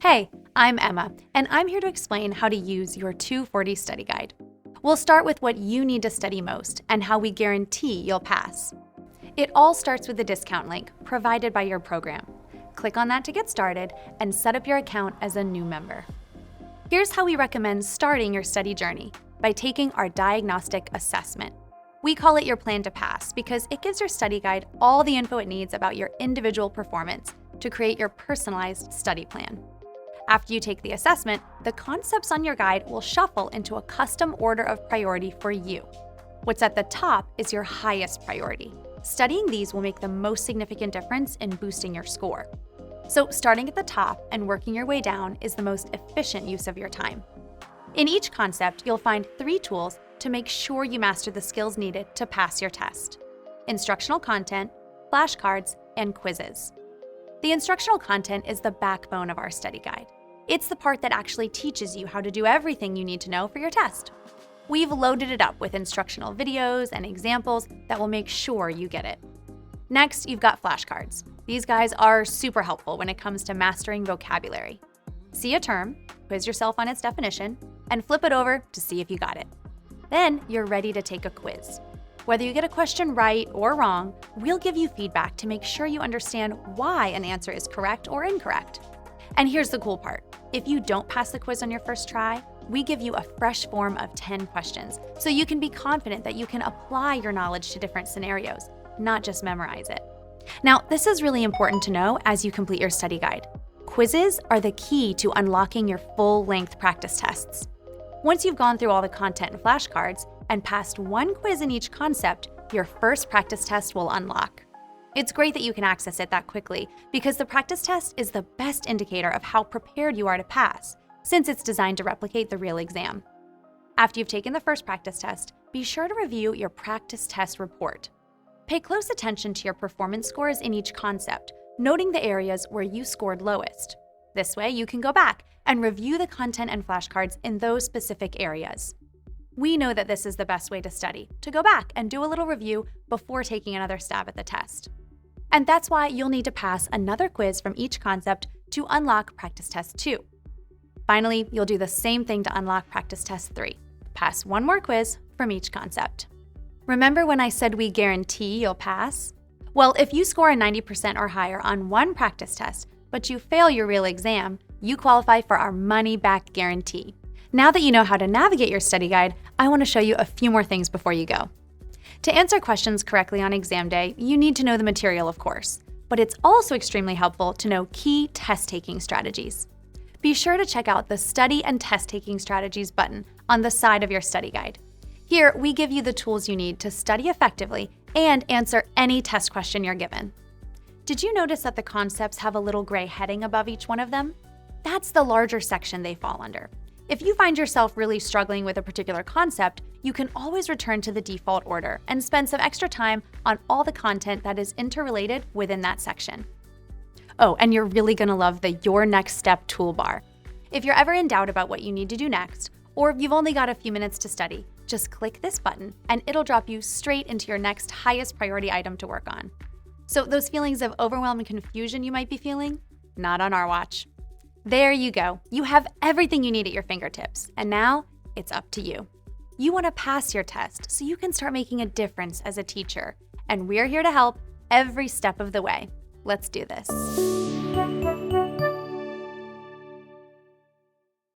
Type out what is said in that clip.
Hey, I'm Emma, and I'm here to explain how to use your 240 study guide. We'll start with what you need to study most and how we guarantee you'll pass. It all starts with the discount link provided by your program. Click on that to get started and set up your account as a new member. Here's how we recommend starting your study journey: by taking our diagnostic assessment. We call it your plan to pass because it gives your study guide all the info it needs about your individual performance to create your personalized study plan. After you take the assessment, the concepts on your guide will shuffle into a custom order of priority for you. What's at the top is your highest priority. Studying these will make the most significant difference in boosting your score. So starting at the top and working your way down is the most efficient use of your time. In each concept, you'll find 3 tools to make sure you master the skills needed to pass your test: instructional content, flashcards, and quizzes. The instructional content is the backbone of our study guide. It's the part that actually teaches you how to do everything you need to know for your test. We've loaded it up with instructional videos and examples that will make sure you get it. Next, you've got flashcards. These guys are super helpful when it comes to mastering vocabulary. See a term, quiz yourself on its definition, and flip it over to see if you got it. Then you're ready to take a quiz. Whether you get a question right or wrong, we'll give you feedback to make sure you understand why an answer is correct or incorrect. And here's the cool part: if you don't pass the quiz on your first try, we give you a fresh form of 10 questions, so you can be confident that you can apply your knowledge to different scenarios, not just memorize it. Now, this is really important to know as you complete your study guide. Quizzes are the key to unlocking your full-length practice tests. Once you've gone through all the content and flashcards and passed 1 quiz in each concept, your first practice test will unlock. It's great that you can access it that quickly because the practice test is the best indicator of how prepared you are to pass, since it's designed to replicate the real exam. After you've taken the first practice test, be sure to review your practice test report. Pay close attention to your performance scores in each concept, noting the areas where you scored lowest. This way, you can go back and review the content and flashcards in those specific areas. We know that this is the best way to study, to go back and do a little review before taking another stab at the test. And that's why you'll need to pass another quiz from each concept to unlock practice test 2. Finally, you'll do the same thing to unlock practice test 3. Pass 1 more quiz from each concept. Remember when I said we guarantee you'll pass? Well, if you score a 90% or higher on 1 practice test, but you fail your real exam, you qualify for our money-back guarantee. Now that you know how to navigate your study guide, I want to show you a few more things before you go. To answer questions correctly on exam day, you need to know the material, of course, but it's also extremely helpful to know key test-taking strategies. Be sure to check out the Study and Test-Taking Strategies button on the side of your study guide. Here, we give you the tools you need to study effectively and answer any test question you're given. Did you notice that the concepts have a little gray heading above each one of them? That's the larger section they fall under. If you find yourself really struggling with a particular concept, you can always return to the default order and spend some extra time on all the content that is interrelated within that section. Oh, and you're really going to love the Your Next Step toolbar. If you're ever in doubt about what you need to do next, or you've only got a few minutes to study, just click this button and it'll drop you straight into your next highest priority item to work on. So those feelings of overwhelm and confusion you might be feeling, not on our watch. There you go. You have everything you need at your fingertips, and now it's up to you. You want to pass your test so you can start making a difference as a teacher, and we're here to help every step of the way. Let's do this.